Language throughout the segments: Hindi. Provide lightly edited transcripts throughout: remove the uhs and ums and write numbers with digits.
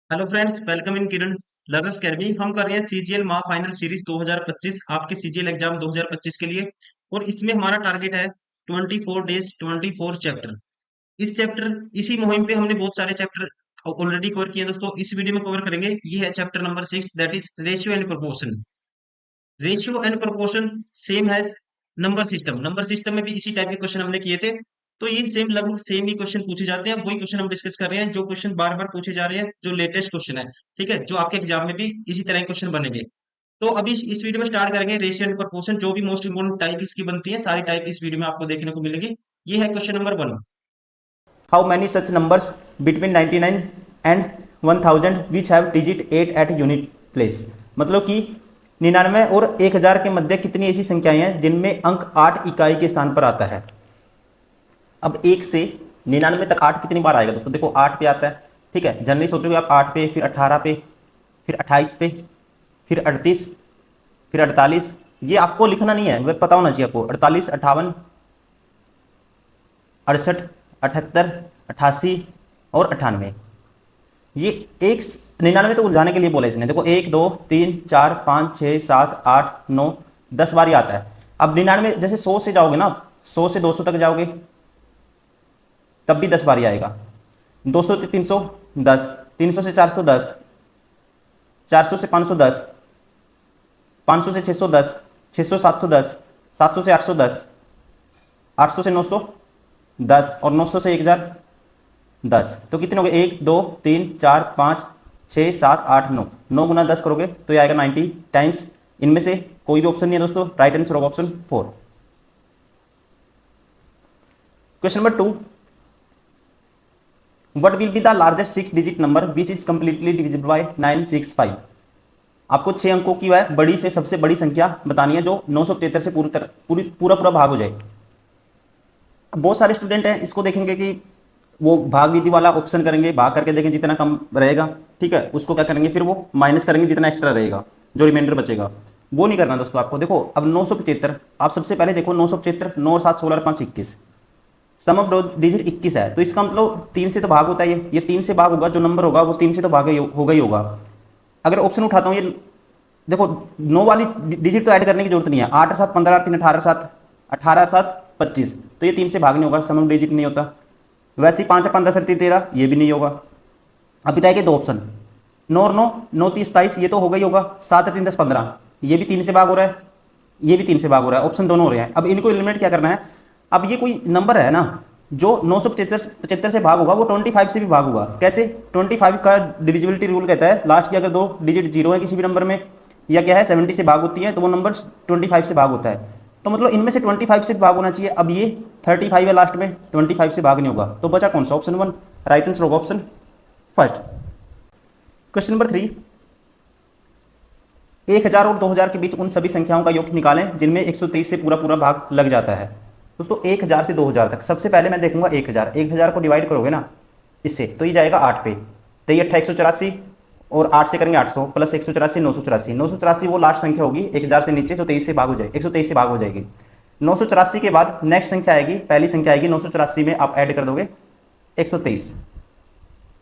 Hello friends, welcome in Kiran learners academy. हम कर रहे हैं सीजीएल माह फाइनल सीरीज 2025 आपके सीजीएल एग्जाम 2025 के लिए। और इसमें हमारा टारगेट है 24 डेज 24 चैप्टर। इस चैप्टर इसी मुहिम पे हमने बहुत सारे चैप्टर ऑलरेडी कवर किए हैं दोस्तों। इस वीडियो में कवर करेंगे, ये है chapter number 6, that is ratio and proportion. Ratio and proportion same has number system. Number system में भी इसी टाइप के क्वेश्चन हमने किए थे, तो ये सेम लगभग सेम ही क्वेश्चन पूछे जाते हैं। वही क्वेश्चन हम डिस्कस कर रहे हैं, जो क्वेश्चन बार बार पूछे जा रहे हैं, जो लेटेस्ट क्वेश्चन है। ठीक है, जो आपके एग्जाम में भी इसी तरह के क्वेश्चन बनेंगे। तो अभी इस वीडियो में स्टार्ट करेंगे रेशियो एंड प्रोपोर्शन। जो भी मोस्ट इंपोर्टेंट टाइप इसकी बनती है, सारी टाइप इस वीडियो में आपको देखने को मिलेगी। ये है question number 1। How many such numbers between 99 and 1000 which have digit 8 at unit place? मतलब कि 99 और 1000 के मध्य कितनी ऐसी संख्याएं हैं जिनमें अंक 8 इकाई के स्थान पर आता है। अब 1 से 99 तक 8 कितनी बार आएगा दोस्तों? देखो 8 पे आता है। ठीक है, जनरली सोचोगे आप 8 पे, फिर 18 पे, फिर 28 पे, फिर 38, फिर 48। ये आपको लिखना नहीं है, वह पता होना चाहिए आपको। 48, 58, 68, 78, 88 और 98। ये एक 99 तो उलझाने के लिए बोला इसने। देखो 1 2 3 4 5 6 7 8 9 10 बार ही आता है। अब 99 जैसे 100 से जाओगे ना, 100 से 200 तक जाओगे तब भी 10 बार ही आएगा। 200 से 310, 300 से 410, 400 से 510, 500 से 610, 600 710, 700 से 810, 800 से 910 और 900 से 1010। तो कितने हो गए? 1 2 3 4 5 6 7 8 9। 9 गुना 10 करोगे तो ये आएगा 90 टाइम्स। इनमें से कोई भी ऑप्शन नहीं है दोस्तों, राइट आंसर होगा option 4। Question number 2, what will be the largest 6 digit number which is completely divisible by 965? आपको 6 अंकों की वह बड़ी से सबसे बड़ी संख्या बतानी है जो 975 से पूरा भाग हो जाए। बहुत सारे स्टूडेंट हैं, इसको देखेंगे कि वो भाग विधि वाला ऑप्शन करेंगे, भाग करके देखें जितना कम रहेगा, ठीक है, उसको क्या करेंगे, फिर वो माइनस करेंगे जितना एक्स्ट्रा रहेगा, जो रिमाइंडर बचेगा। वो नहीं करना दोस्तों आपको। देखो अब 975, आप सबसे पहले देखो 975, 9 और 7 16 और 5 21, सम ऑफ डिजिट 21 है। तो इसका मतलब 3 से तो भाग होता है, ये 3 से भाग होगा, जो नंबर होगा वो 3 से तो भाग होगा ही होगा। अगर ऑप्शन उठाता हूँ, ये देखो 9 वाली डिजिट तो ऐड करने की जरूरत नहीं है। 8 और 7 15 और 3 18 7, 18 और 7 25, तो ये 3 से भाग नहीं होगा, सम ऑफ डिजिट नहीं होता। वैसे ही 5 और 5 10 और 3 13, ये भी नहीं होगा। अभी रह गए 2 ऑप्शन, 9 और 9, 9 30 27, ये तो होगा ही होगा। 7 और 3 10 15, ये भी 3 से भाग हो रहा है, ये भी 3 से भाग हो रहा है। ऑप्शन दोनों हो रहे हैं। अब इनको एलिमिनेट क्या करना है? अब ये कोई नंबर है ना जो 975 से भाग होगा, वो 25 से भी भाग होगा। कैसे? 25 का डिविजिबिलिटी रूल कहता है लास्ट की अगर 2 डिजिट जीरो है किसी भी नंबर में, या क्या है 70 से भाग होती है, तो वो नंबर 25 से भाग होता है। तो मतलब इनमें से 25 से भाग होना चाहिए। अब ये 35 है लास्ट में, 25 से भाग नहीं होगा, तो बचा कौन सा? ऑप्शन 1, राइट आंसर होगा ऑप्शन फर्स्ट। क्वेश्चन नंबर 3, 1000 और 2000 के बीच उन सभी संख्याओं का योग निकालें जिनमें 123 से पूरा भाग लग जाता है। दोस्तों 1000 से 2000 तक, सबसे पहले मैं देखूंगा 1000 को डिवाइड करोगे ना इससे, तो ये जाएगा 8 पे, तो ये 184 और 8 से करेंगे 800 प्लस 184 984, 984 वो लास्ट संख्या होगी 1000 से नीचे, तो 23 से भाग हो जाएगी, 123 से भाग हो जाएगी। 984 के बाद नेक्स्ट संख्या आएगी, पहली संख्या आएगी 984 में आप ऐड कर दोगे 123,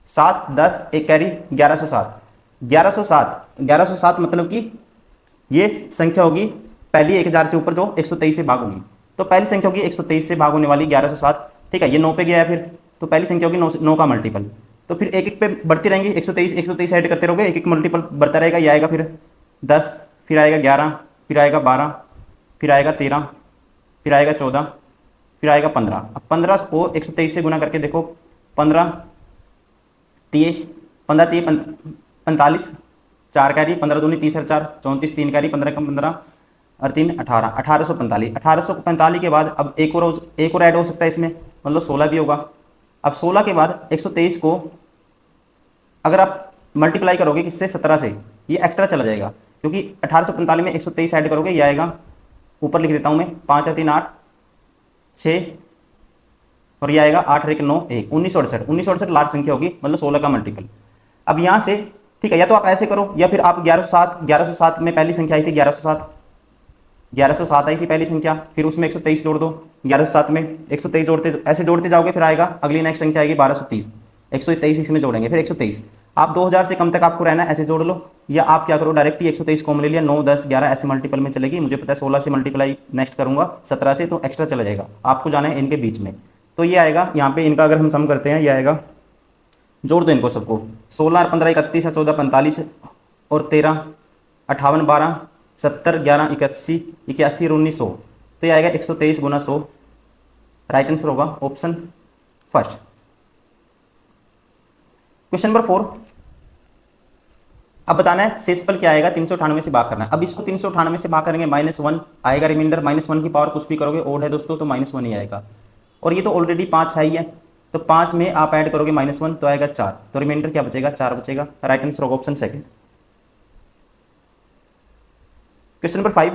7 10 एक कैरी 1107, 1107 मतलब कि ये संख्या होगी पहली 1000 से ऊपर जो 123 से भाग होगी। तो पहली संख्या होगी 123 से भाग होने वाली 1107, ठीक है, ये 9 पे गया है, फिर तो पहली संख्या होगी 9 का मल्टीपल, तो फिर एक एक पे बढ़ती रहेंगी। 123 ऐड करते रहोगे, एक एक मल्टीपल बढ़ता रहेगा। ये आएगा फिर 10, फिर आएगा 11, फिर आएगा 12, फिर आएगा 13, फिर आएगा 14, फिर आएगा 15। अब 15 को 123 से गुना करके देखो, 15 3 45, 4 कैरी, 15 दूनी 30 और 4 34, 3 कैरी, 15 का 15 और 3 18, 1845। 1845 के बाद अब एक और ऐड हो सकता है इसमें, मतलब 16 भी होगा। अब 16 के बाद 123 को अगर आप मल्टीप्लाई करोगे किससे? 17 से, ये एक्स्ट्रा चला जाएगा, क्योंकि 1845 में 123 ऐड करोगे, ये आएगा, ऊपर लिख देता हूँ मैं, 5 और 3 8 6 और ये आएगा 8 और 1 9 1, 1968 लार्ज संख्या होगी, मतलब 16 का मल्टीपल। अब यहाँ से ठीक है, या तो आप ऐसे करो, या फिर आप 1107 में पहली संख्या आई थी 1107 आई थी पहली संख्या, फिर उसमें 123 जोड़ दो, 1107 में 123 जोड़ते, ऐसे जोड़ते जाओगे, फिर आएगा अगली नेक्स्ट संख्या आएगी 1230, 123 इसमें जोड़ेंगे, फिर 123। आप 2000 से कम तक आपको रहना है, ऐसे जोड़ लो, या आप क्या करो डायरेक्ट ही 123 कॉमन ले लिया, 9 10 11 ऐसे मल्टीपल में चलेगी, मुझे पता है 16 से मल्टीप्लाई नेक्स्ट करूंगा 17 से, तो एक्स्ट्रा चला जाएगा, आपको जाना है इनके बीच में। तो ये आएगा यहाँ पे, इनका अगर हम सम करते हैं, ये आएगा, जोड़ दो इनको सबको, 16 और 15 31 है, 14 45 और 13 58 12 70 11 81 81 और 1900, तो ये आएगा 123 गुना 100। राइट आंसर होगा ऑप्शन फर्स्ट। क्वेश्चन नंबर 4, अब बताना है शेषफल क्या आएगा, 398 से भाग करना है। अब इसको 398 से भाग करेंगे, -1 आएगा रिमाइंडर, -1 की पावर कुछ भी करोगे ओड है दोस्तों तो -1 ही आएगा, और ये तो ऑलरेडी 5 है ही है, तो 5 में आप ऐड करोगे -1 तो आएगा 4, तो रिमाइंडर क्या बचेगा, 4 बचेगा। राइट आंसर होगा ऑप्शन सेकंड। क्वेश्चन नंबर 5,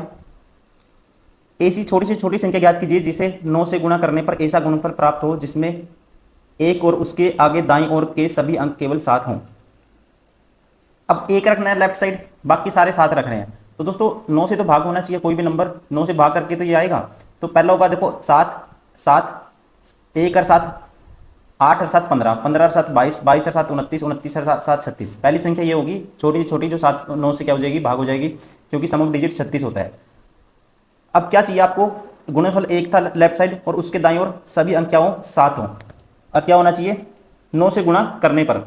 ऐसी छोटी से छोटी संख्या ज्ञात कीजिए जिसे 9 से गुणा करने पर ऐसा गुणनफल प्राप्त हो जिसमें एक और उसके आगे दाईं ओर के सभी अंक केवल 7 हों। अब एक रखना है लेफ्ट साइड, बाकी सारे 7 रख रहे हैं, तो दोस्तों 9 से तो भाग होना चाहिए, कोई भी नंबर 9 से भाग करके तो ये आएगा। तो पहला होगा देखो 7 7, 1 और 7 8 और 7 15, 15 और 7 22, 22 और 7 29, 29 और 7 36। पहली संख्या ये होगी छोटी छोटी जो 7 9 से क्या हो जाएगी, भाग हो जाएगी, क्योंकि सम ऑफ डिजिट 36 होता है। अब क्या चाहिए आपको, गुणनफल एक था लेफ्ट साइड और उसके दाईं ओर सभी अंक क्या हो, 7 हो, और क्या होना चाहिए 9 से गुणा करने पर,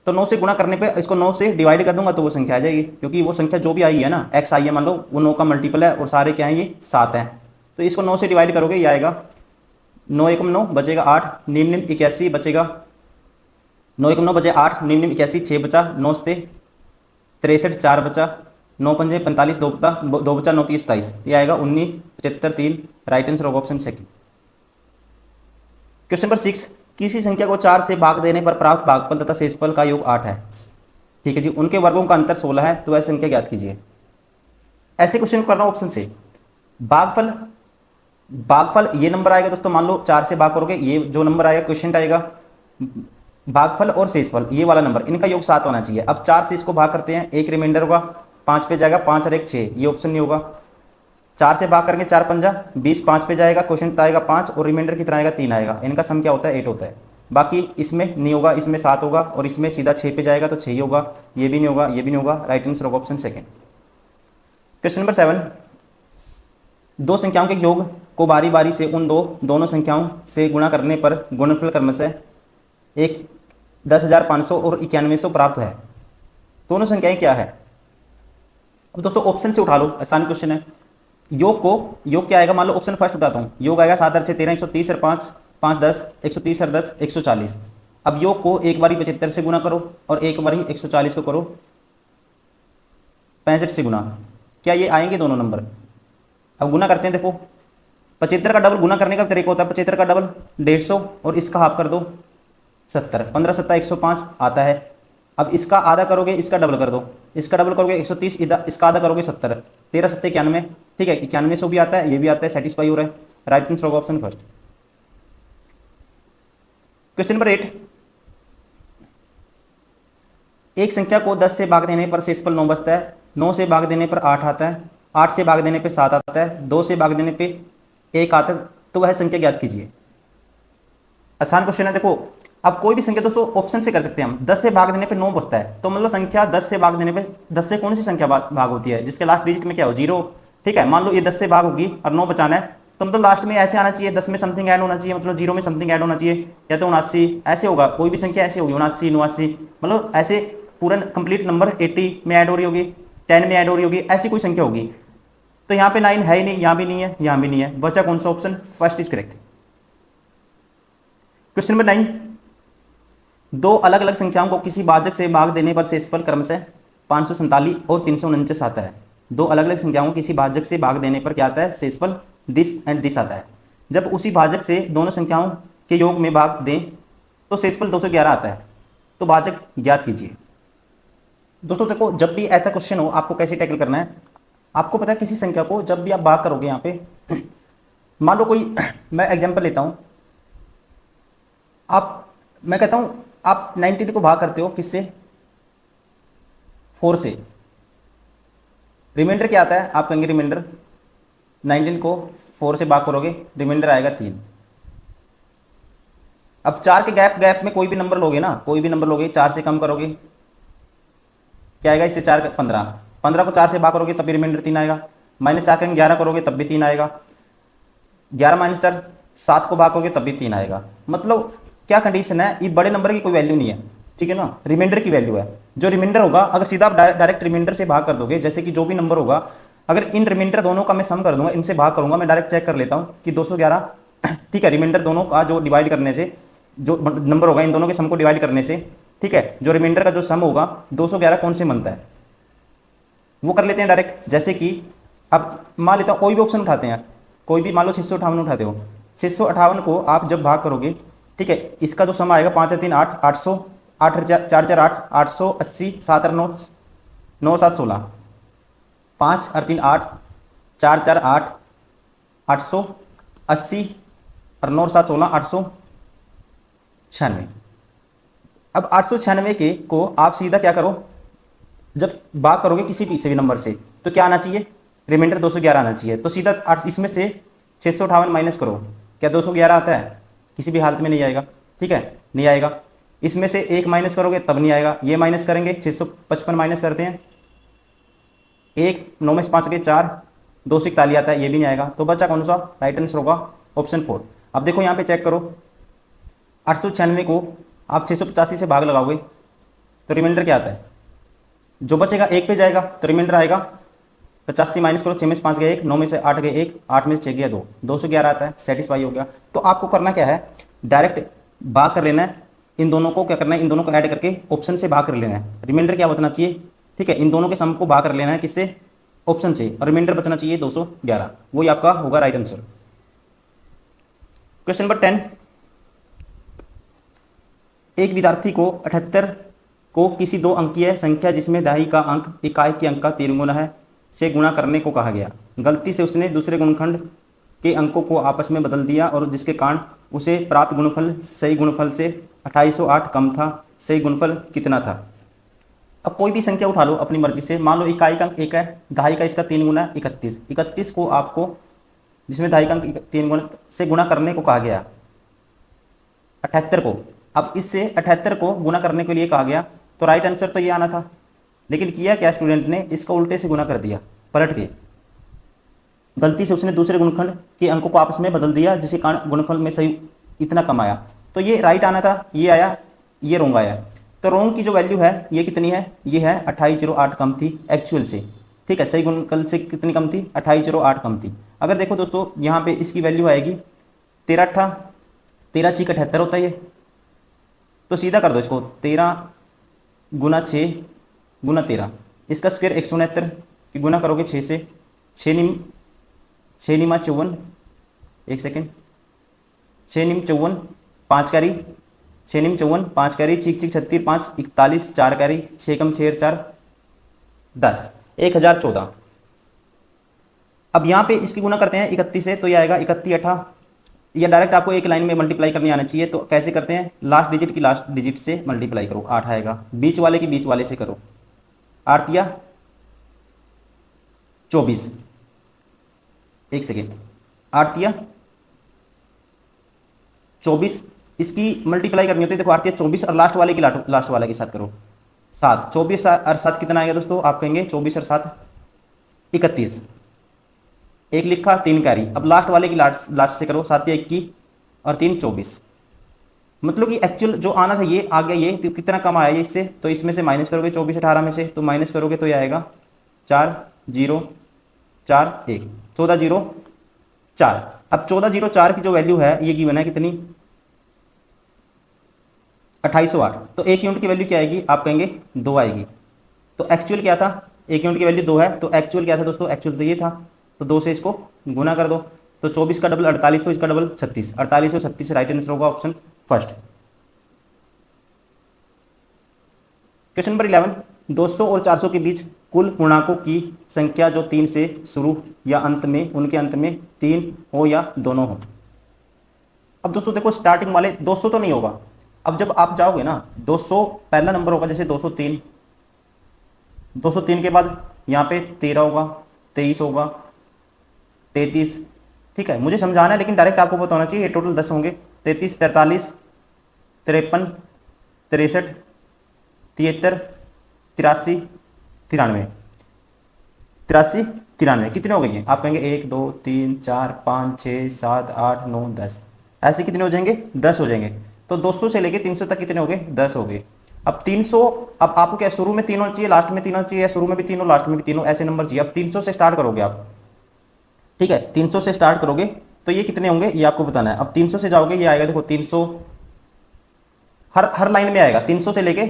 तो 9 से गुणा करने पे इसको 9 से डिवाइड कर दूंगा तो वो संख्या आ जाएगी, क्योंकि वो संख्या जो भी आई है ना, x आई है मान लो, वो 9 का मल्टीपल है और सारे क्या है ये 7 हैं, तो इसको 9 से डिवाइड करोगे ये आएगा 9 एकम 9 बचेगा 8, निम 81 बचेगा, 9 एकम 9 बचे 8, निम 81 6 बचा, 9 से 63 4 बचा, 9 पंजे 45 दो बचा 9 30 27, ये आएगा 19 75 3। राइट आंसर होगा ऑप्शन सेकंड। क्वेश्चन नंबर 6, किसी संख्या को 4 से भाग देने पर प्राप्त भागफल तथा शेषफल का योग 8 है, ठीक है जी, उनके वर्गों का अंतर 16 है, तो वह संख्या ज्ञात कीजिए। ऐसे क्वेश्चन करना ऑप्शन से, भागफल भागफल ये नंबर आएगा दोस्तों, मान लो 4 से भाग करोगे, ये जो नंबर आएगा क्वेश्चन आएगा, भागफल और शेषफल ये वाला नंबर, इनका योग 7 होना चाहिए। अब 4 से इसको भाग करते हैं, एक रिमाइंडर होगा, 5 पे जाएगा, 5 और 1 6, ये ऑप्शन नहीं होगा। 4 से भाग करेंगे 4 पंजा 20, 5 पे जाएगा, क्वेश्चन आएगा 5 और रिमाइंडर कितना आएगा 3 आएगा, इनका सम क्या होता है 8 होता है। बाकी इसमें नहीं होगा, इसमें 7 होगा, और इसमें सीधा 6 पे जाएगा तो 6 ही होगा, ये भी नहीं होगा, ये भी नहीं होगा। राइट आंसर होगा ऑप्शन सेकंड। क्वेश्चन नंबर 7, दो संख्याओं के योग को बारी बारी से उन दोनों संख्याओं से गुणा करने पर गुणनफल क्रमशः एक 10,500 और 9100 प्राप्त है, दोनों संख्याएं क्या है। अब दोस्तों ऑप्शन से उठा लो, आसान क्वेश्चन है। योग क्या आएगा, मान लो ऑप्शन फर्स्ट उठाता हूँ, योग आएगा 7 और 6 13, 130 और 5 5 10, 130 और 10 140। अब योग को एक बारी 75 से गुना करो और एक बारी 140 को करो 65 से गुना, क्या ये आएंगे दोनों नंबर। अब गुना करते हैं, देखो 75 का डबल गुना करने का तरीका होता है, 75 का डबल 150 और इसका हाफ कर दो 70, 15 7 105 आता है। अब इसका आधा करोगे, इसका डबल कर दो, इसका डबल करोगे 130, इसका आधा करोगे 70, 13 7 91, ठीक है 9100 भी आता है, ये भी आता है, सेटिस्फाई हो रहा है। राइट आंसर होगा ऑप्शन फर्स्ट। क्वेश्चन नंबर 8, एक संख्या को 10 से भाग देने पर शेषफल 9 बचता है, 9 से भाग देने पर 8 आता है, 8 से भाग देने पे 7 आता है, 2 से भाग देने पे 1 आता है, तो वह संख्या ज्ञात कीजिए। आसान क्वेश्चन है। देखो अब कोई भी संख्या दोस्तों ऑप्शन से कर सकते हैं हम, 10 से भाग देने पे 9 बचता है, तो मतलब संख्या 10 से भाग देने पे 10 से कौन सी संख्या भाग होती है जिसके लास्ट डिजिट में क्या हो 0, ठीक है। मान लो ये 10 से भाग होगी और 9 बचाना है, तो मतलब लास्ट में ऐसे आना चाहिए, 10 में समथिंग ऐड होना चाहिए, मतलब 0 में समथिंग ऐड होना चाहिए, या तो 79 ऐसे होगा, कोई भी संख्या ऐसी होगी 79 89, मतलब ऐसे पूरा कंप्लीट नंबर 80 में ऐड हो रही होगी, 10 में ऐड हो रही होगी, ऐसी कोई संख्या होगी। तो यहाँ पे 9 है ही नहीं, यहाँ भी नहीं है, यहाँ भी नहीं है, बचा कौन सा option, first is correct. Question number 9, दो अलग अलग संख्याओं को किसी भाजक से भाग देने पर शेषफल क्रमशः 547 और 349 आता है। दो अलग अलग संख्याओं को किसी भाजक से भाग देने पर क्या आता है, शेषफल दिस एंड दिस आता है। जब उसी भाजक से दोनों संख्याओं के योग में भाग दें तो शेषफल 211 आता है, तो भाजक ज्ञात कीजिए। दोस्तों देखो जब भी ऐसा क्वेश्चन हो आपको कैसे टैकल करना है, आपको पता है किसी संख्या को जब भी आप भाग करोगे, यहाँ पे मान लो कोई मैं एग्जांपल लेता हूँ, मैं कहता हूँ आप 19 को भाग करते हो किससे, 4 से, रिमाइंडर क्या आता है, आप कहेंगे रिमाइंडर 19 को 4 से भाग करोगे रिमाइंडर आएगा 3। अब 4 के गैप में कोई भी नंबर लोगे ना, कोई भी नंबर लोगे, 4 से कम करोगे क्या आएगा, इससे 4 15, 15 को 4 से भाग करोगे तब भी रिमाइंडर 3 आएगा, -4 का 11 करोगे तब भी 3 आएगा, 11 - 4 7 को भाग करोगे तब भी 3 आएगा। मतलब क्या कंडीशन है, ये बड़े नंबर की कोई वैल्यू नहीं है, ठीक है ना, रिमाइंडर की वैल्यू है। जो रिमाइंडर होगा, अगर सीधा आप डायरेक्ट रिमाइंडर से भाग कर दोगे, जैसे कि जो भी नंबर होगा, अगर इन रिमाइंडर दोनों का मैं सम कर दूंगा, इनसे भाग करूंगा, मैं डायरेक्ट चेक कर लेता हूँ कि 211 ठीक है, रिमाइंडर दोनों का जो डिवाइड करने से जो नंबर होगा, इन दोनों के सम को डिवाइड करने से, ठीक है, जो रिमाइंडर का जो सम होगा 211 कौन से बनता है वो कर लेते हैं डायरेक्ट। जैसे कि अब मान लेता हूँ कोई भी ऑप्शन उठाते हैं, कोई भी मान लो 658 उठाते हो, 658 को आप जब भाग करोगे, ठीक है, इसका जो सम आएगा 5 और 3 8, 800, 8 और 4 4 8, 880, 7 और 9 9 7 16, 5 और 3 8, 4 4 8, 880 और 9 7 16, 896। अब 896 के को आप सीधा क्या करो, जब भाग करोगे किसी भी से भी नंबर से, तो क्या आना चाहिए, रिमाइंडर 211 आना चाहिए। तो सीधा इसमें से 658 माइनस करो, क्या 211 आता है, किसी भी हालत में नहीं आएगा, ठीक है, नहीं आएगा। इसमें से 1 माइनस करोगे तब नहीं आएगा, ये माइनस करेंगे, 655 माइनस करते हैं, 1 9 में से 5 के 4, 241 आता है, ये भी नहीं आएगा। तो बचा कौन सा, राइट आंसर होगा ऑप्शन 4। अब देखो यहाँ पे चेक करो, 896 को आप 685 से भाग लगाओगे तो रिमाइंडर क्या आता है, जो बचेगा 1 पे जाएगा, तो रिमाइंडर आएगा 85 माइनस करो, 6 में से 5 गया 1, 9 में से 8 गए 1, 8 में से 6 गया 2, 211 आता है, सेटिस्फाई हो गया। तो आपको करना क्या है, डायरेक्ट भाग कर लेना है, इन दोनों को क्या करना है, इन दोनों को ऐड करके ऑप्शन से भाग कर लेना है, रिमाइंडर क्या बचना चाहिए, ठीक है, इन दोनों के सम को भाग कर लेना है किससे, ऑप्शन से, और रिमाइंडर बचना चाहिए 211, वही आपका होगा राइट आंसर। क्वेश्चन नंबर 10, एक विद्यार्थी को 78 को किसी 2 अंकीय संख्या जिसमें दहाई का अंक इकाई के अंक का 3 गुना है से गुणा करने को कहा गया। गलती से उसने दूसरे गुणनखंड के अंकों को आपस में बदल दिया और जिसके कारण उसे प्राप्त गुणनफल सही गुणनफल से 2808 कम था। सही गुणनफल कितना था। अब कोई भी संख्या उठा लो अपनी मर्जी से, मान लो इकाई का अंक 1 है, दहाई का इसका 3 गुना है 31, 31 को आपको जिसमें दहाई का अंक 3 गुना से गुणा करने को कहा गया 78 को। अब इससे 78 को गुना करने के लिए कहा गया, तो राइट आंसर तो ये आना था, लेकिन किया क्या स्टूडेंट ने, इसको उल्टे से गुना कर दिया, पलट के। गलती से उसने दूसरे गुणनखंड के अंकों को आपस में बदल दिया जिसके कारण गुणनफल में सही इतना कम आया। तो ये राइट आना था, ये आया, ये रोंग आया। तो रोंग की जो वैल्यू है ये कितनी है, ये है 2808 कम थी एक्चुअल से, ठीक है, सही गुणनफल से कितनी कम थी, 2808 कम थी। अगर देखो दोस्तों यहाँ पे इसकी वैल्यू आएगी 13 13 6 78 होता है ये, तो सीधा कर दो इसको, 13 गुना 6 गुना 13, इसका स्क्वायर 169 की गुना करोगे 6 से, 6 निमा 54, एक सेकेंड, 6 निम 54 5 कैरी, 6 निम 54 5 कैरी, चीक चीक 36 5 41 4 कैरी, 6 कम 6 4 10, 1014। अब यहाँ पे इसकी गुना करते हैं 31 से, तो ये आएगा 31 8, या डायरेक्ट आपको एक लाइन में मल्टीप्लाई करनी आना चाहिए। तो कैसे करते हैं, लास्ट डिजिट की लास्ट डिजिट से मल्टीप्लाई करो, 8 आएगा, बीच वाले की बीच वाले से करो, 8 या 24, एक सेकेंड, 8 या 24, इसकी मल्टीप्लाई करनी होती है, देखो 8 या 24 और लास्ट वाले की लास्ट वाले के साथ करो 7, 24 और 7 कितना आएगा दोस्तों, आप कहेंगे 24 और 7 31, एक लिखा 3 कैरी। अब लास्ट वाले की लास्ट से करो, 7 या 21 और 3 24, मतलब कि एक्चुअल जो आना था ये आ गया, ये तो कितना कम आया ये इससे, तो इसमें से माइनस करोगे 24 18 में से, तो माइनस करोगे तो ये आएगा 4 0 4 1, 14 0 4। अब 14 0 4 की जो वैल्यू है ये गिवन है कितनी, 2808। तो एक यूनिट की वैल्यू क्या आएगी, आप कहेंगे 2 आएगी। तो एक्चुअल क्या था, एक यूनिट की वैल्यू 2 है, तो एक्चुअल क्या था दोस्तों, एक्चुअल तो ये था, तो 2 से इसको गुना कर दो, तो 24 का डबल 4800, इसका डबल 36, 4836 राइट आंसर होगा ऑप्शन फर्स्ट। क्वेश्चन नंबर 11, 200 और 400 के बीच कुल पूर्णांकों की संख्या जो 3 से शुरू या अंत में उनके अंत में 3 हो या दोनों हो। अब दोस्तों देखो स्टार्टिंग वाले 200 तो नहीं होगा, अब जब आप जाओगे ना 200 पहला नंबर होगा, जैसे 203, 203 के बाद यहाँ पे 13 होगा, 23 होगा, 33, ठीक है, मुझे समझाना है लेकिन डायरेक्ट आपको पता होना चाहिए, ये टोटल 10 होंगे, 33 43 53 63 73 83 93, 83, 93 कितने हो गए हैं? आप कहेंगे 1 2 3 4 5 6 7 8 9 10, ऐसे कितने हो जाएंगे? 10 हो जाएंगे। तो 200 से लेके 300 तक कितने हो गए? 10 हो गए। अब 300, अब आपको क्या शुरू में तीनों चाहिए, लास्ट में तीनों चाहिए, या शुरू में भी तीनों लास्ट में भी तीनों, ऐसे नंबर चाहिए। अब 300 से स्टार्ट करोगे आप, ठीक है, 300 से स्टार्ट करोगे तो ये कितने होंगे ये आपको बताना है। अब 300 से जाओगे, ये आएगा देखो 300, हर लाइन में आएगा 300 से लेके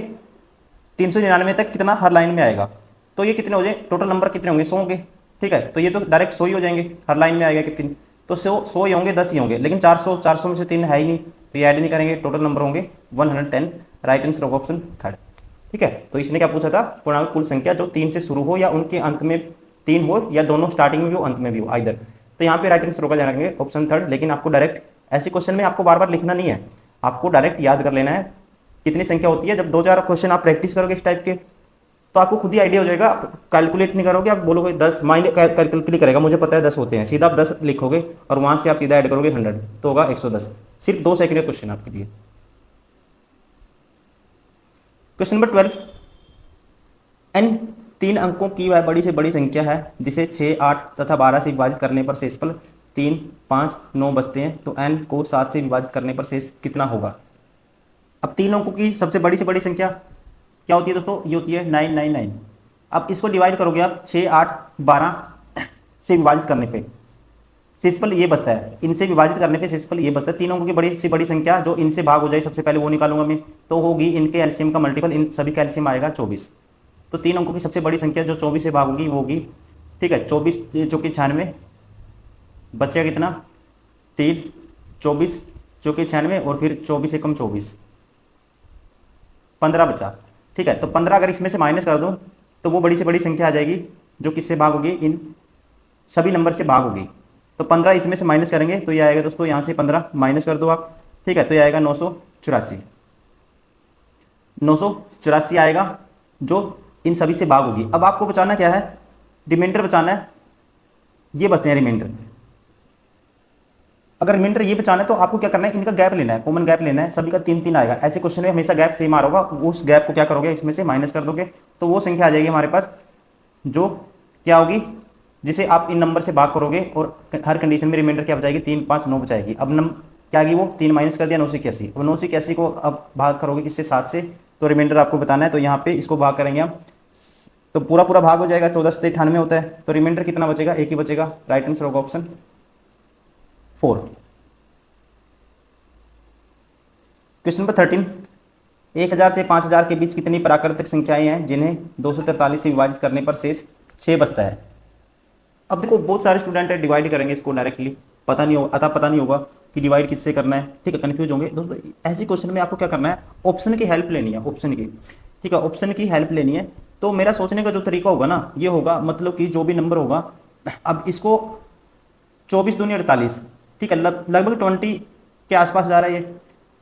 399 तक, कितना हर लाइन में आएगा। तो ये कितने हो जाए, टोटल नंबर कितने होंगे? 100 होंगे, ठीक है। तो ये तो डायरेक्ट 100 ही हो जाएंगे, हर लाइन में आएगा कितने, तो 100 ही होंगे, 10 ही होंगे। लेकिन 400 में से 3 है ही नहीं, तो ये ऐड नहीं करेंगे, टोटल नंबर होंगे 110। Right answer of option third, ठीक है। तो इसने क्या पूछा था? पूर्णांक कुल संख्या जो 3 से शुरू हो या उनके अंत में 3 हो, या दोनों स्टार्टिंग में भी हो अंत में भी हो, आइदर। तो यहाँ पे राइट आंसर होगा ध्यान रखेंगे ऑप्शन थर्ड। लेकिन आपको डायरेक्ट ऐसे क्वेश्चन में आपको बार बार लिखना नहीं है, आपको डायरेक्ट याद कर लेना है कितनी संख्या होती है। जब 2-4 क्वेश्चन आप प्रैक्टिस करोगे इस टाइप के, तो आपको खुद ही आइडिया हो जाएगा। आप कैलकुलेट नहीं करोगे, आप बोलोगे 10 माइंड कैलकुलेट करेगा, मुझे पता है 10 होते हैं, सीधा आप 10 लिखोगे और वहां से आप सीधा ऐड करोगे 100, तो होगा 110। सिर्फ 2 सेकंड का क्वेश्चन आपके लिए। क्वेश्चन नंबर 12, n 3 अंकों की वह बड़ी से बड़ी संख्या है जिसे 6, 8 तथा 12 से विभाजित करने पर शेषफल 3, 5, 9 बचते हैं, तो n को 7 से विभाजित करने पर शेष कितना होगा? अब 3 अंकों की सबसे बड़ी से बड़ी संख्या क्या होती है दोस्तों? ये होती है 999। अब इसको डिवाइड करोगे आप 6, 8, 12 से विभाजित करने पे शेषफल ये बचता है, इनसे विभाजित करने पे शेषफल ये बचता है। 3 अंकों की बड़ी से बड़ी संख्या जो इनसे भाग हो जाए सबसे पहले वो निकालूंगा मैं, तो होगी इनके एलसीएम का मल्टीपल, इन सभी का एलसीएम आएगा 24। तो 3 अंकों की सबसे बड़ी संख्या जो 24 से भाग होगी वो होगी, ठीक है, 24 जो कि 96, बचेगा कितना? 3, 24 जो कि 96, और फिर 24 से कम 24, 15 बचा, ठीक है। तो 15 अगर इसमें से माइनस कर दो तो वो बड़ी से बड़ी संख्या आ जाएगी जो किससे भाग होगी? इन सभी नंबर से भाग होगी। तो 15 इसमें से माइनस करेंगे तो ये आएगा दोस्तों, यहाँ से 15 माइनस कर दो आप, ठीक है, तो ये आएगा 984, 984 आएगा जो इन सभी से भाग होगी। अब आपको बचाना क्या है? रिमाइंडर बचाना है, ये बचते हैं रिमाइंडर। अगर रिमाइंडर ये बचाना है तो आपको क्या करना है? इनका गैप लेना है, कॉमन गैप लेना है, सभी का 3-3 आएगा। ऐसे क्वेश्चन में हमेशा गैप सेम आ रहा होगा, उस गैप को क्या करोगे? इसमें से माइनस कर दोगे, तो वो संख्या आ जाएगी हमारे पास जो क्या होगी, जिसे आप इन नंबर से भाग करोगे, और हर कंडीशन में रिमाइंडर क्या बचाएगी? 3, 5, 9 बचाएगी। अब क्या आएगी वो? 3 माइनस कर दिया, 981। अब 981 को अब भाग करोगे किससे? 7 से, तो रिमाइंडर आपको बताना है। तो यहाँ पे इसको भाग करेंगे हम, तो पूरा पूरा भाग हो जाएगा, 14 से 98 होता है, तो रिमाइंडर कितना बचेगा? 1 ही बचेगा। राइट आंसर होगा ऑप्शन 4। क्वेश्चन नंबर 13, 1000 से 5000 के बीच कितनी प्राकृतिक संख्याएं हैं जिन्हें 243 से विभाजित करने पर शेष 6 बचता है? अब देखो बहुत सारे स्टूडेंट है डिवाइड करेंगे इसको डायरेक्टली, पता नहीं होगा कि डिवाइड किससे करना है, ठीक है, कंफ्यूज होंगे दोस्तों। ऐसे क्वेश्चन में आपको क्या करना है? ऑप्शन की हेल्प लेनी है, ऑप्शन की, ठीक है, ऑप्शन की हेल्प लेनी है। तो मेरा सोचने का जो तरीका होगा ना, ये होगा, मतलब कि जो भी नंबर होगा, अब इसको 24 दूनी 48, ठीक है, लगभग 20 के आसपास जा रहा है ये,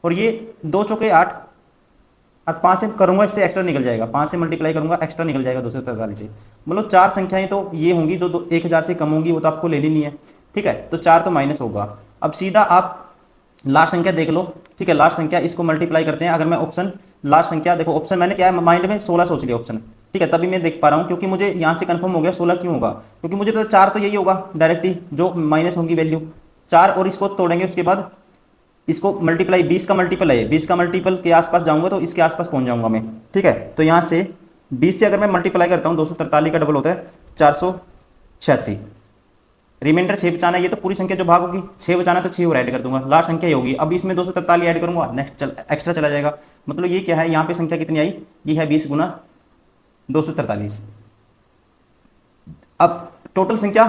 और ये 2 चौके 8, अब 5 से करूंगा इससे एक्स्ट्रा निकल जाएगा, 5 से मल्टीप्लाई करूंगा एक्स्ट्रा निकल जाएगा 243 से, मतलब 4 संख्याएं तो ये होंगी जो 1000 से कम होंगी, वो तो आपको लेनी नहीं है, ठीक है। तो 4 तो माइनस होगा। अब सीधा आप लास्ट संख्या देख लो, ठीक है, लास्ट संख्या इसको मल्टीप्लाई करते हैं। अगर मैं ऑप्शन लास्ट संख्या देखो, ऑप्शन मैंने क्या है माइंड में 16 सोच लिया ऑप्शन, ठीक है, तभी मैं देख पा रहा हूँ, क्योंकि मुझे यहाँ से कंफर्म हो गया 16 क्यों होगा, क्योंकि मुझे पता 4 तो यही होगा डायरेक्टली जो माइनस होंगी वैल्यू 4, और इसको तोड़ेंगे उसके बाद इसको मल्टीप्लाई, 20 का मल्टीपल है, 20 का मल्टीपल के आसपास जाऊंगा तो इसके आसपास पहुंच जाऊंगा मैं, ठीक है। तो यहाँ से 20 से अगर मैं मल्टीप्लाई करता हूँ 243 का डबल होता है 486, रिमाइंडर 6 बचाना है, ये तो पूरी संख्या जो भाग होगी 6 बचाना तो 6 और ऐड कर दूंगा, लास्ट संख्या ये होगी। अब इसमें 243 ऐड करूंगा, नेक्स्ट एक्स्ट्रा चला जाएगा, मतलब ये क्या है, यहाँ पे संख्या कितनी आई, ये है 20 गुना 243। अब टोटल संख्या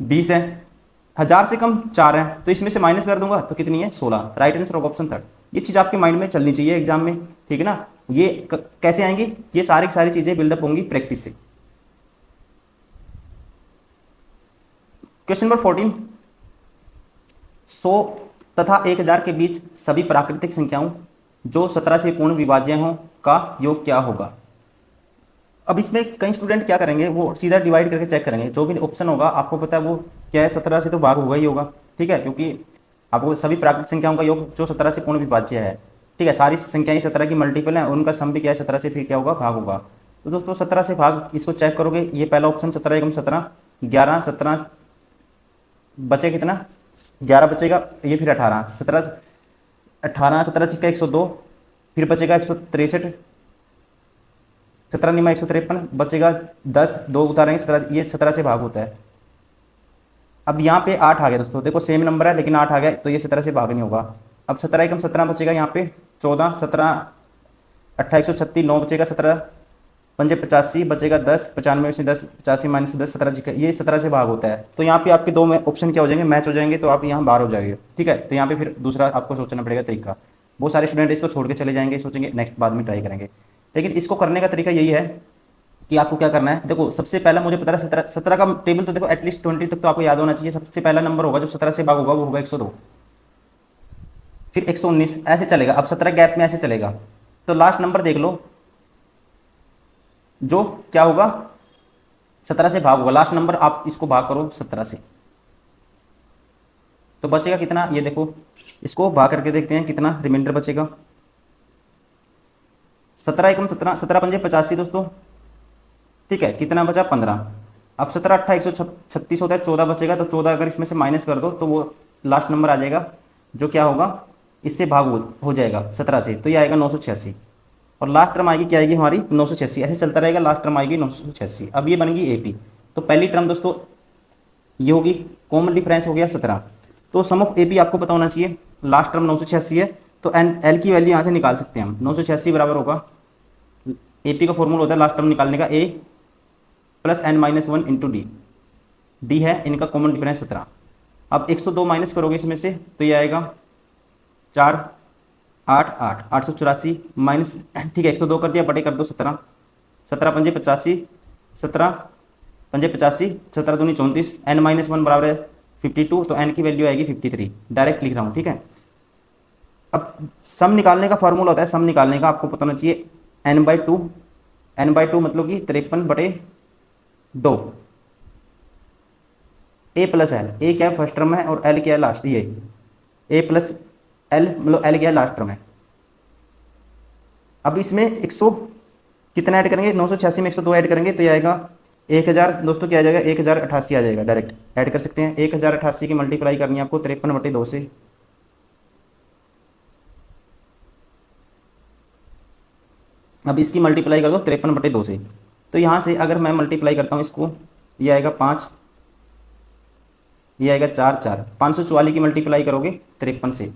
20 है, 1000 से कम 4 है, तो इसमें से माइनस कर दूंगा तो कितनी है? 16। राइट आंसर होगा ऑप्शन 3। ये चीज़ आपके माइंड में चलनी चाहिए एग्जाम में, ठीक है ना। ये कैसे आएंगी? ये सारी सारी चीज़ें बिल्डअप होंगी प्रैक्टिस से। क्वेश्चन नंबर 14, 100 तथा 1000 के बीच सभी प्राकृतिक संख्याओं जो 17 से पूर्ण विभाज्य हों का योग क्या होगा? अब इसमें कई स्टूडेंट क्या करेंगे, वो सीधा डिवाइड करके चेक करेंगे, जो भी ऑप्शन होगा आपको पता है वो क्या है, 17 से तो भाग होगा ही होगा, ठीक है, क्योंकि आपको सभी प्राकृतिक संख्याओं का योग जो 17 से पूर्ण विभाज्य है, ठीक है, सारी संख्याएं 17 की मल्टीपल हैं, उनका सम भी क्या है 17 से, फिर क्या होगा? भाग होगा। तो दोस्तों 17 से भाग इसको चेक करोगे, ये पहला ऑप्शन 17 एकम 17, 11 17 बचे कितना 11 बचेगा, ये फिर 18 17 18 17 छिक्का 102, फिर बचेगा 163, 17 निमा 153 बचेगा 10, 2 उतारेंगे 17, ये 17 से भाग होता है। अब यहाँ पे 8 आ गया दोस्तों, देखो सेम नंबर है लेकिन 8 आ गया तो ये 17 से भाग नहीं होगा। अब 17 एकम 17 बचेगा यहाँ पे 14, 17 28 136, 9 बचेगा 17 पंजे 85 बचेगा 10, 95 में से 10 85 माइनस 10 17 ये 17 से भाग होता है। तो यहाँ पे आपके दो ऑप्शन क्या हो जाएंगे, मैच हो जाएंगे, तो आप यहाँ बाहर हो जाएंगे। ठीक है, तो यहाँ पे फिर दूसरा आपको सोचना पड़ेगा तरीका। बहुत सारे स्टूडेंट इसको छोड़ के चले जाएंगे, सोचेंगे नेक्स्ट बाद में ट्राई करेंगे, लेकिन इसको करने का तरीका यही है कि आपको क्या करना है। देखो सबसे पहला मुझे पता है 17 का टेबल तो देखो एटलीस्ट 20 तक तो आपको याद होना चाहिए। सबसे पहला नंबर होगा जो 17 से भाग होगा वो होगा 102, फिर 119 ऐसे चलेगा। अब 17 गैप में ऐसे चलेगा, तो लास्ट नंबर देख लो जो क्या होगा 17 से भाग होगा, लास्ट नंबर आप इसको भाग करो 17 से, तो बचेगा कितना, ये देखो इसको भाग करके देखते हैं कितना रिमाइंडर बचेगा। 17 एकम 17, 17 पंजे 85 दोस्तों, ठीक है, कितना बचा 15। अब 17 8 136 होता है, 14 बचेगा, तो 14 अगर इसमें से माइनस कर दो तो वो लास्ट नंबर आ जाएगा जो क्या होगा इससे भाग हो जाएगा 17 से, तो ये आएगा 986। और लास्ट टर्म आएगी क्या आएगी हमारी 986, ऐसे चलता रहेगा, लास्ट टर्म आएगी 986। अब ये बनेगी AP। तो पहली टर्म दोस्तों ये होगी, कॉमन डिफरेंस हो गया 17, तो सम ऑफ AP आपको पता होना चाहिए। लास्ट टर्म 986 है, तो L की वैल्यू यहाँ से निकाल सकते हैं हम। 986 बराबर होगा, AP का फॉर्मूला होता है लास्ट टर्म निकालने का A plus n-1 into D है इनका कॉमन डिफरेंस 17। अब 102 माइनस करोगे इसमें से तो ये आएगा 4 8 8 884 माइनस, ठीक है 102 कर दिया, बटे कर दो 17, 17 पंजे 85, 17 पंजे 85, 17 दूनी 34, n-1 बराबर है 52, तो n की वैल्यू आएगी 53, डायरेक्ट लिख रहा हूँ। ठीक है, अब सम निकालने का फॉर्मूला होता है, सम निकालने का आपको पता होना चाहिए n/2, n/2 मतलब कि 53/2, A प्लस एल, ए क्या है फर्स्ट टर्म है और L क्या है लास्ट, ये A प्लस L मतलब L क्या है लास्ट टर्म है। अब इसमें 100 कितना ऐड करेंगे, 986 में 102 ऐड करेंगे तो ये आएगा 1000 दोस्तों, क्या आ जाएगा 1088 आ जाएगा, डायरेक्ट ऐड कर सकते हैं। 1088 की मल्टीप्लाई करनी है आपको 53/2 से, अब इसकी मल्टीप्लाई कर दो 53/2 से, तो यहाँ से अगर मैं मल्टीप्लाई करता हूँ इसको, ये आएगा 5, ये आएगा 4 4, 544 की मल्टीप्लाई करोगे 53 से।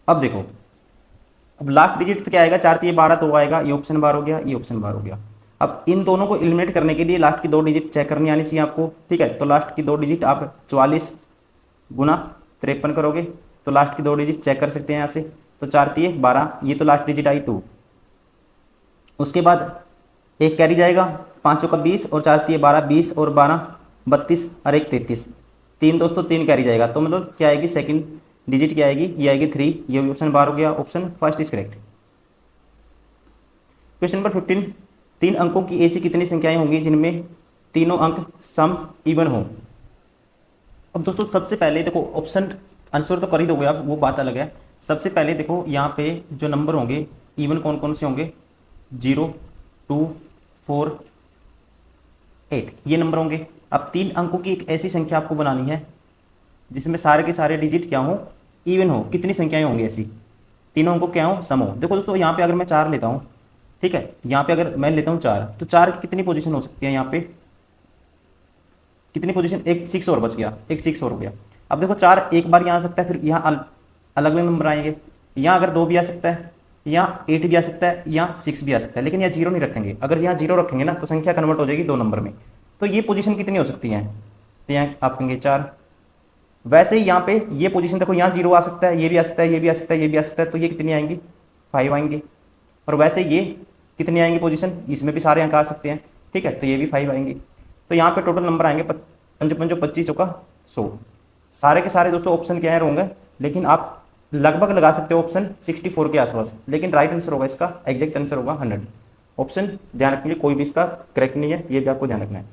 अब देखो अब लास्ट डिजिट तो क्या आएगा, 4 3 12, तो आएगा ये ऑप्शन बार हो गया, ये ऑप्शन बार हो गया। अब इन दोनों को एलिमिनेट करने के लिए लास्ट की 2 डिजिट चेक करनी आनी चाहिए आपको। ठीक है, तो लास्ट की 2 डिजिट आप 44 गुना 53 करोगे तो लास्ट की 2 डिजिट चेक कर सकते हैं यहाँ से, तो 4 3 12, ये तो लास्ट डिजिट आई 2। उसके बाद एक कैरी जाएगा, 5 का 20 और 4 3 12, 20 और 12 32 और 1 33, 3 दोस्तों 3 कैरी जाएगा, तो मतलब क्या आएगी सेकंड डिजिट क्या आएगी, ये आएगी 3, ये ऑप्शन बार हो गया, option first is correct. Question number 15, 3 अंकों की ऐसी कितनी संख्याएं होंगी जिनमें तीनों अंक सम इवन हो। अब दोस्तों सबसे पहले देखो ऑप्शन आंसर तो कर ही दोगे आप, वो बात अलग है। सबसे पहले देखो यहाँ पे जो नंबर होंगे इवन कौन कौन से होंगे, 0 2 4 8 ये नंबर होंगे। अब 3 अंकों की एक ऐसी संख्या आपको बनानी है जिसमें सारे के सारे डिजिट क्या हो, इवन हो। कितनी संख्याएं होंगी ऐसी, तीनों अंकों क्या हो, सम हो। देखो दोस्तों यहाँ पे अगर मैं 4 लेता हूँ, ठीक है, यहाँ पे अगर मैं लेता हूँ 4, तो 4 की कितनी पोजीशन हो सकती है, यहाँ पे कितनी पोजीशन, एक 6 और बच गया, एक 6 और हो गया। अब देखो 4 एक बार यहाँ आ सकता है, फिर यहाँ अलग अलग नंबर आएंगे, यहाँ अगर 2 भी आ सकता है, यहाँ 8 भी आ सकता है, यहाँ 6 भी आ सकता है, लेकिन यहाँ 0 नहीं रखेंगे। अगर यहाँ 0 रखेंगे ना तो संख्या कन्वर्ट हो जाएगी 2 नंबर में। तो ये पोजीशन कितनी हो सकती है, तो यहाँ आप कहेंगे 4। वैसे ही यहाँ पे ये पोजीशन देखो, यहाँ 0 आ सकता है, ये भी आ सकता है, ये भी आ सकता है, ये भी आ सकता है, तो ये कितनी आएंगी 5 आएंगे। और वैसे ये कितनी आएंगी पोजीशन, इसमें भी सारे अंक आ सकते हैं, ठीक है, तो ये भी 5 आएंगे। तो यहाँ पे टोटल नंबर आएंगे 5 5 25 चौका 100। सारे के सारे दोस्तों ऑप्शन क्या है होंगे, लेकिन आप लगभग लगा सकते हो ऑप्शन 64 के आसपास, लेकिन राइट आंसर होगा इसका, एग्जैक्ट आंसर होगा 100। ऑप्शन ध्यान रखिए, कोई भी इसका करेक्ट नहीं है, ये भी आपको ध्यान रखना है।